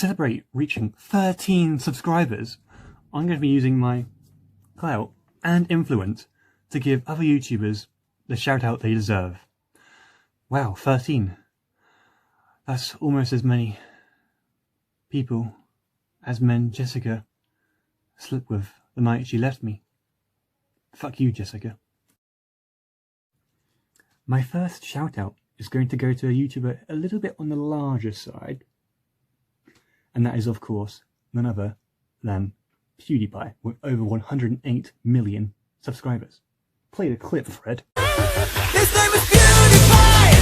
celebrate reaching 13 subscribers, I'm going to be using my clout and influence to give other YouTubers the shout out they deserve. Wow, 13. That's almost as many people as men Jessica slept with the night she left me. Fuck you, Jessica. My first shout out is going to go to a YouTuber a little bit on the larger side, and that is of course none other than Pewdiepie with over 108 million subscribers. Play the clip, Fred. His name is Pewdiepie.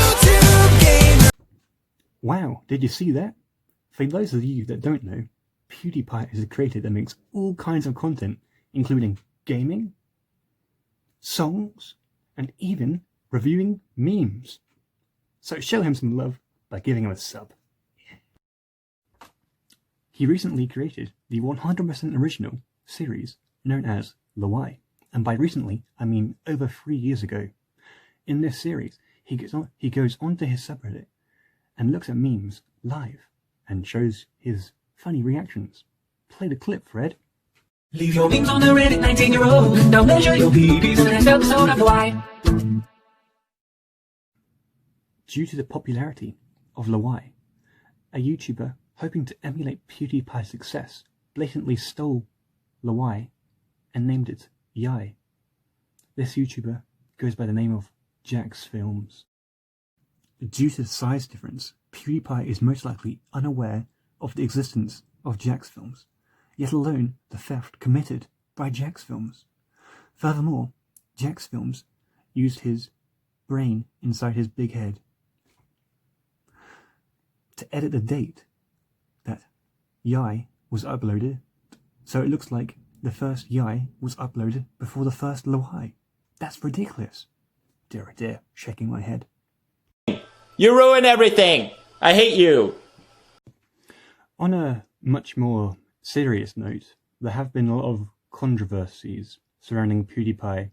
YouTube gamer. Wow, did you see that? For those of you that don't know, Pewdiepie is a creator that makes all kinds of content, including gaming, songs, and even reviewing memes. So show him some love by giving him a sub. He recently created the 100% original series known as Lawai, and by recently I mean over 3 years ago. In this series, he goes onto his subreddit and looks at memes live and shows his funny reactions. Play the clip, Fred. Leave your memes on the Reddit, 19-year-old. Now measure your PBs in the next episode of Lawai. Due to the popularity of Lawai, a YouTuber hoping to emulate PewDiePie's success blatantly stole Lawai and named it Yai. This YouTuber goes by the name of Jax Films. Due to the size difference, PewDiePie is most likely unaware of the existence of Jax Films, yet alone the theft committed by Jax Films. Furthermore, Jax Films used his brain inside his big head to edit the date that Yai was uploaded, so it looks like the first Yai was uploaded before the first Lawai. That's ridiculous. Dear, oh dear, shaking my head. You ruin everything! I hate you! On a much more serious note, there have been a lot of controversies surrounding PewDiePie,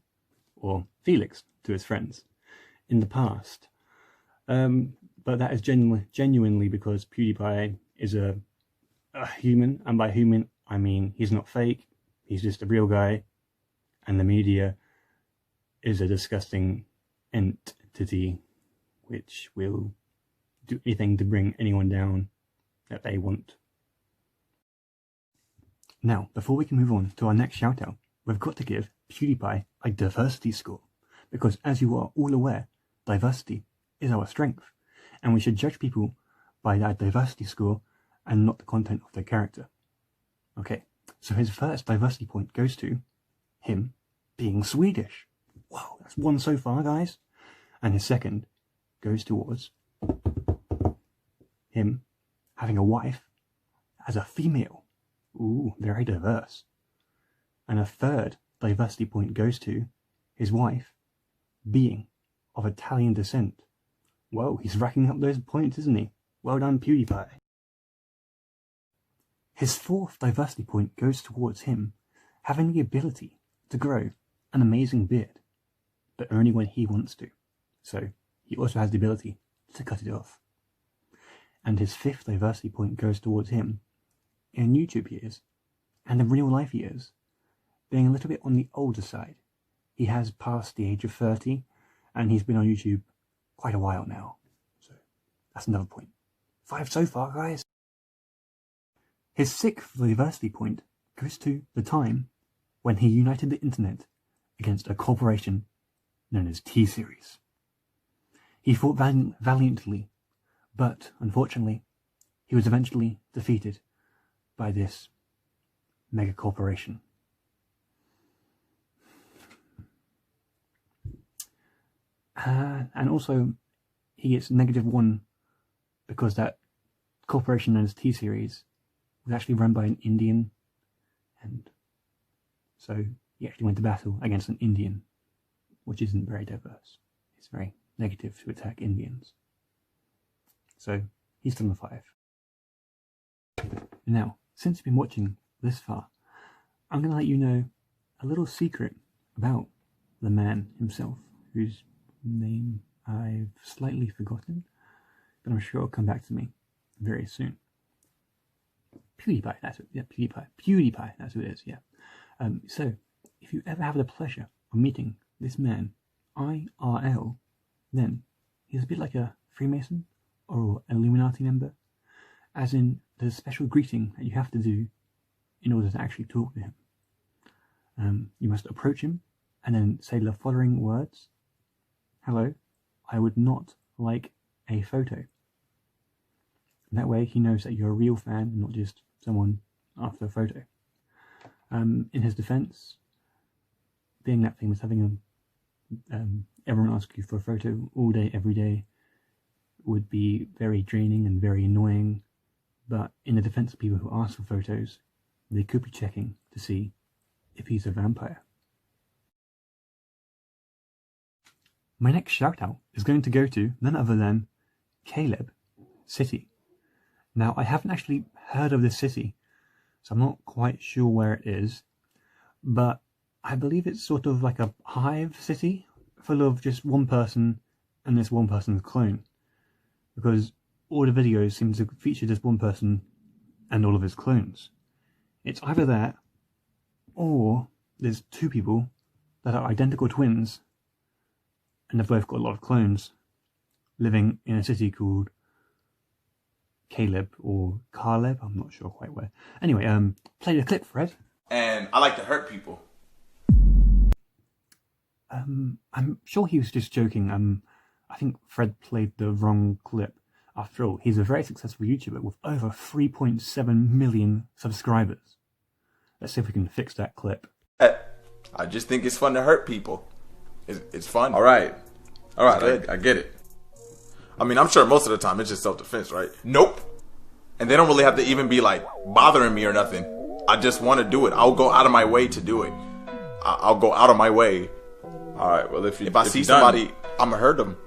or Felix to his friends, in the past. But that is genuinely because PewDiePie is a human, and by human I mean he's not fake, he's just a real guy, and the media is a disgusting entity which will do anything to bring anyone down that they want. Now, before we can move on to our next shout out, we've got to give PewDiePie a diversity score, because as you are all aware, diversity is our strength, and we should judge people by that diversity score and not the content of their character. Okay, so his first diversity point goes to him being Swedish. Wow, that's one so far, guys. And his second goes towards him having a wife as a female. Ooh, very diverse. And a third diversity point goes to his wife being of Italian descent. Whoa, he's racking up those points, isn't he? Well done, PewDiePie. His fourth diversity point goes towards him having the ability to grow an amazing beard, but only when he wants to. So he also has the ability to cut it off. And his fifth diversity point goes towards him in YouTube years and in real life years being a little bit on the older side. He has passed the age of 30 and he's been on YouTube quite a while now. So that's another point. 5 so far, guys. His sixth diversity point goes to the time when he united the internet against a corporation known as T-Series. He fought valiantly, but unfortunately, he was eventually defeated by this mega corporation. And also, he gets -1 because that corporation known as T-Series was actually run by an Indian, and so he actually went to battle against an Indian, which isn't very diverse. It's very negative to attack Indians. So he's still on 5. Now, since you've been watching this far, I'm going to let you know a little secret about the man himself, whose name I've slightly forgotten. but I'm sure it'll come back to me very soon. Pewdiepie, that's it. Yeah, Pewdiepie, that's who it is. Yeah. So, if you ever have the pleasure of meeting this man, IRL, then he's a bit like a Freemason or an Illuminati member, as in there's a special greeting that you have to do in order to actually talk to him. You must approach him and then say the following words: "Hello, I would not like a photo." And that way he knows that you're a real fan and not just someone after a photo. In his defense, being that famous, having everyone ask you for a photo all day, every day, would be very draining and very annoying. But in the defense of people who ask for photos, they could be checking to see if he's a vampire. My next shout out is going to go to none other than Caleb City. Now, I haven't actually heard of this city, so I'm not quite sure where it is, but I believe it's sort of like a hive city full of just one person and this one person's clone, because all the videos seem to feature just one person and all of his clones. It's either that, or there's two people that are identical twins and they've both got a lot of clones living in a city called Caleb or Caleb, I'm not sure quite where. Anyway, play the clip, Fred. And I like to hurt people. I'm sure he was just joking. I think Fred played the wrong clip. After all, he's a very successful YouTuber with over 3.7 million subscribers. Let's see if we can fix that clip. I just think it's fun to hurt people. It's fun. All right, I get it. I mean, I'm sure most of the time it's just self-defense, right? Nope. And they don't really have to even be like bothering me or nothing. I just want to do it. I'll go out of my way to do it. I'll go out of my way. All right. Well, if I see somebody, I'm gonna hurt them.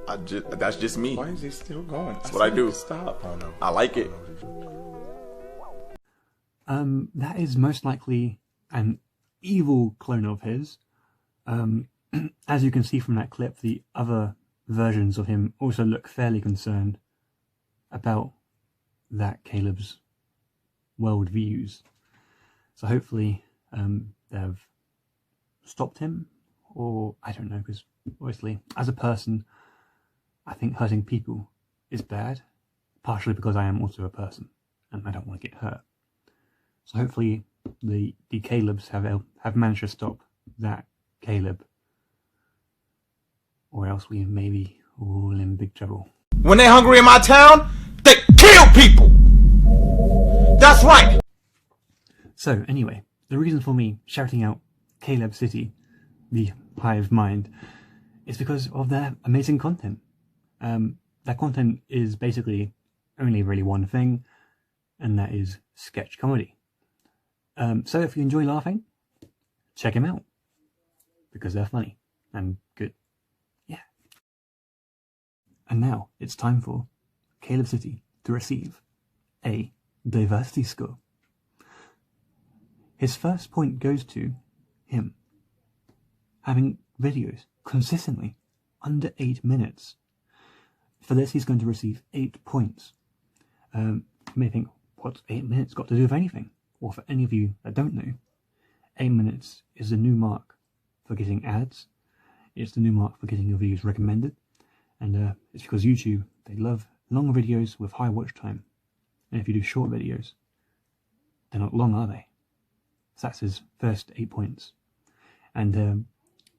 That's just me. Why is he still going? That's what I do. Stop. Oh no. I like it. That is most likely an evil clone of his. As you can see from that clip, the other versions of him also look fairly concerned about that Caleb's world views. So hopefully they've stopped him, or I don't know, because obviously as a person I think hurting people is bad, partially because I am also a person and I don't want to get hurt. So hopefully the Calebs have managed to stop that Caleb, or else we may be all in big trouble. When they're hungry in my town, they kill people. That's right. So anyway, the reason for me shouting out Caleb City, the hive mind, is because of their amazing content. Their content is basically only really one thing, and that is sketch comedy. So if you enjoy laughing, check them out, because they're funny and good. Yeah. And now it's time for Caleb City to receive a diversity score. His first point goes to him having videos consistently under 8 minutes. For this, he's going to receive 8 points. You may think, what's 8 minutes got to do with anything? Or for any of you that don't know, 8 minutes is the new mark for getting ads. It's the new mark for getting your videos recommended. And it's because YouTube, they love long videos with high watch time. And if you do short videos, they're not long, are they? So that's his first 8 points. And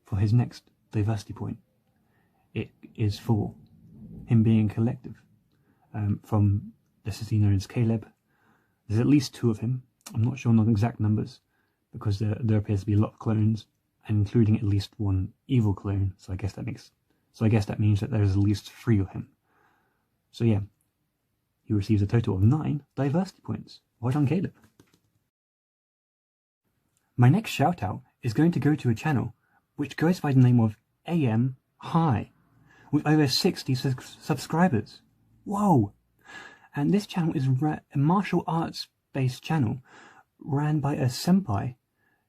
for his next diversity point, it is for him being collective. From the city known as Caleb, there's at least 2 of him. I'm not sure on the exact numbers, because there appears to be a lot of clones, including at least 1 evil clone. So I guess that means that there's at least 3 of him. So yeah, he receives a total of 9 diversity points. Well done, Caleb. My next shout out is going to go to a channel which goes by the name of AM High, with over 60 subscribers. Whoa! And this channel is a martial arts based channel ran by a senpai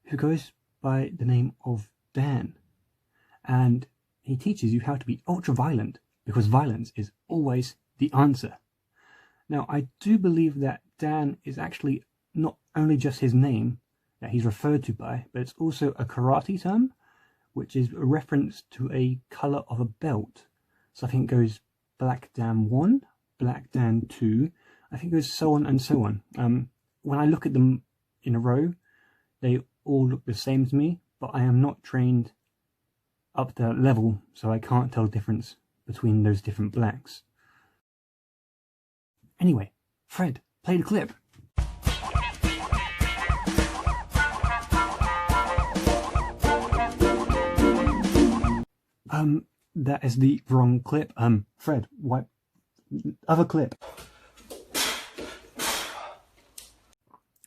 who goes by the name of Dan. And he teaches you how to be ultra violent, because violence is always the answer. Now, I do believe that Dan is actually not only just his name that he's referred to by, but it's also a karate term, which is a reference to a colour of a belt. So I think it goes Black Dan 1, Black Dan 2, I think it goes so on and so on. When I look at them in a row, they all look the same to me, but I am not trained up to that level, so I can't tell the difference between those different blacks. Anyway, Fred, play the clip. That is the wrong clip. Fred, what? Other clip.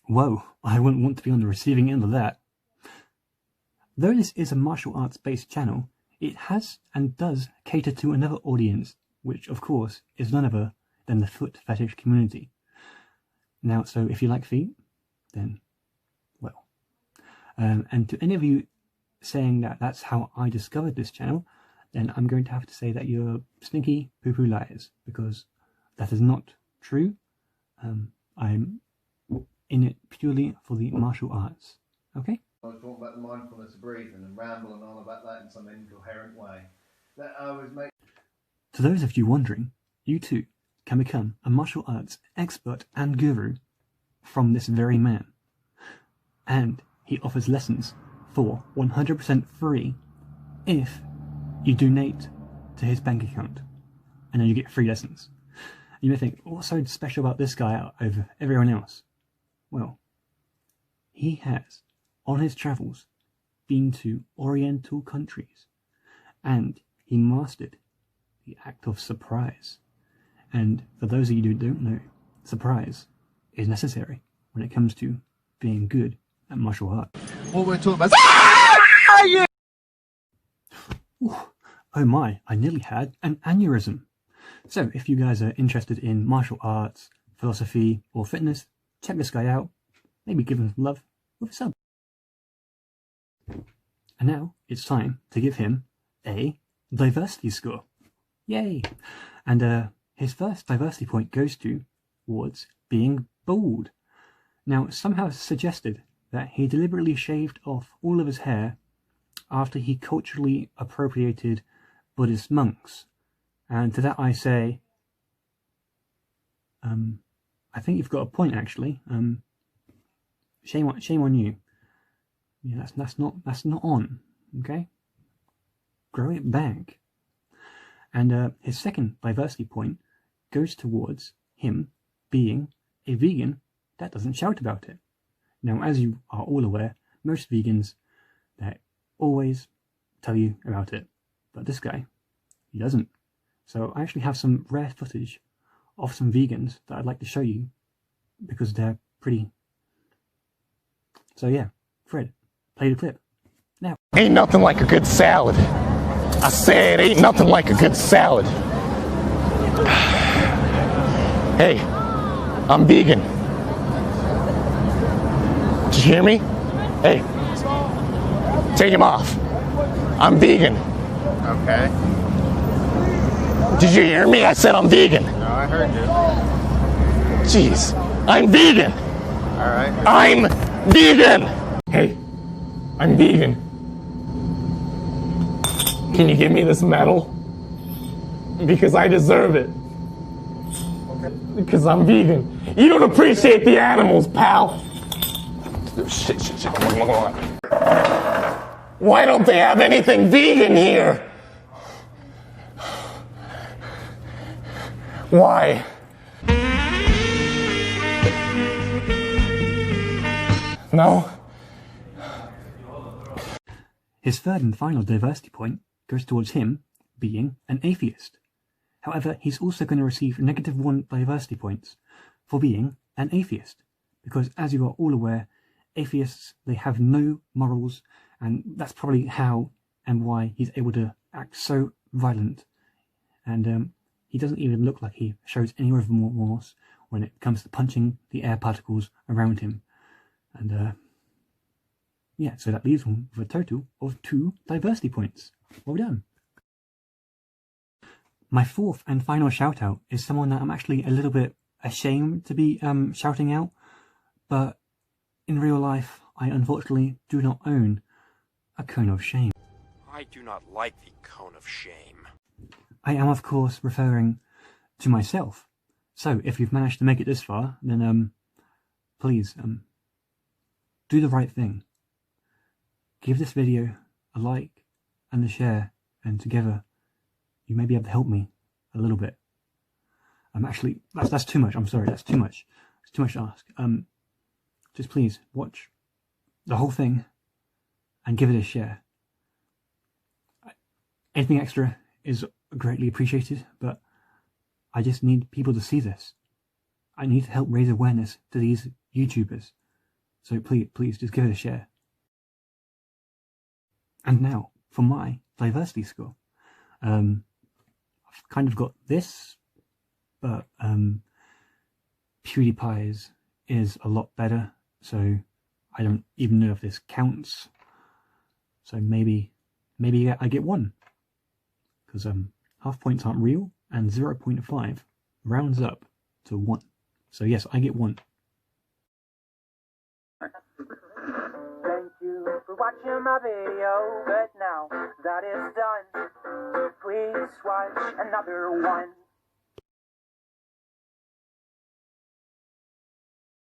Whoa, I wouldn't want to be on the receiving end of that. Though this is a martial arts based channel, it has and does cater to another audience, which of course is none other than the foot fetish community. Now, so if you like feet, then, well. And to any of you saying that that's how I discovered this channel, then I'm going to have to say that you're sneaky poo-poo liars, because that is not true. I'm in it purely for the martial arts. Okay? I was talking about the mindfulness of breathing and rambling on about that in some incoherent way. That I was making. To those of you wondering, you too can become a martial arts expert and guru from this very man. And he offers lessons for 100% free if you donate to his bank account, and then you get free lessons. You may think, what's so special about this guy over everyone else? Well, he has, on his travels, been to Oriental countries, and he mastered the act of surprise. And for those of you who don't know, surprise is necessary when it comes to being good at martial arts. What we're talking about. Oh my, I nearly had an aneurysm. So if you guys are interested in martial arts, philosophy, or fitness, check this guy out. Maybe give him some love with a sub. And now it's time to give him a diversity score. Yay! And his first diversity point goes towards being bald. Now, somehow suggested that he deliberately shaved off all of his hair after he culturally appropriated Buddhist monks. And to that I say, I think you've got a point actually. Shame on you. Yeah, that's not on. Okay, grow it back. And his second diversity point goes towards him being a vegan that doesn't shout about it. Now, as you are all aware, most vegans, they always tell you about it, but this guy, he doesn't. So I actually have some rare footage of some vegans that I'd like to show you, because they're pretty. So yeah, Fred, play the clip now. Ain't nothing like a good salad. I said, ain't nothing like a good salad. Hey, I'm vegan. Did you hear me? Hey, take him off. I'm vegan. Okay. Did you hear me? I said I'm vegan. No, I heard you. Jeez, I'm vegan. All right. I'm vegan. Hey, I'm vegan. Can you give me this medal? Because I deserve it. Because I'm vegan. You don't appreciate the animals, pal. Shit. Come on. Why don't they have anything vegan here? Why? No? His third and final diversity point goes towards him being an atheist. However, he's also going to receive -1 diversity points for being an atheist, because as you are all aware, atheists, they have no morals, and that's probably how and why he's able to act so violent. And he doesn't even look like he shows any remorse when it comes to punching the air particles around him. And yeah, so that leaves him with a total of 2 diversity points. Well done. My fourth and final shout out is someone that I'm actually a little bit ashamed to be shouting out, but in real life, I unfortunately do not own a cone of shame. I do not like the cone of shame. I am, of course, referring to myself. So, if you've managed to make it this far, then, please, do the right thing. Give this video a like and a share, and together, you may be able to help me a little bit. Actually, that's too much. I'm sorry, that's too much. It's too much to ask. Just please watch the whole thing and give it a share. Anything extra is greatly appreciated, but I just need people to see this. I need to help raise awareness to these YouTubers. So please just give it a share. And now for my diversity score. I've kind of got this, but Pewdiepie's is a lot better, so I don't even know if this counts. So maybe I get 1, because half points aren't real, and 0.5 rounds up to 1. So yes, I get 1. Thank you for watching my video, but now that is done, please watch another one.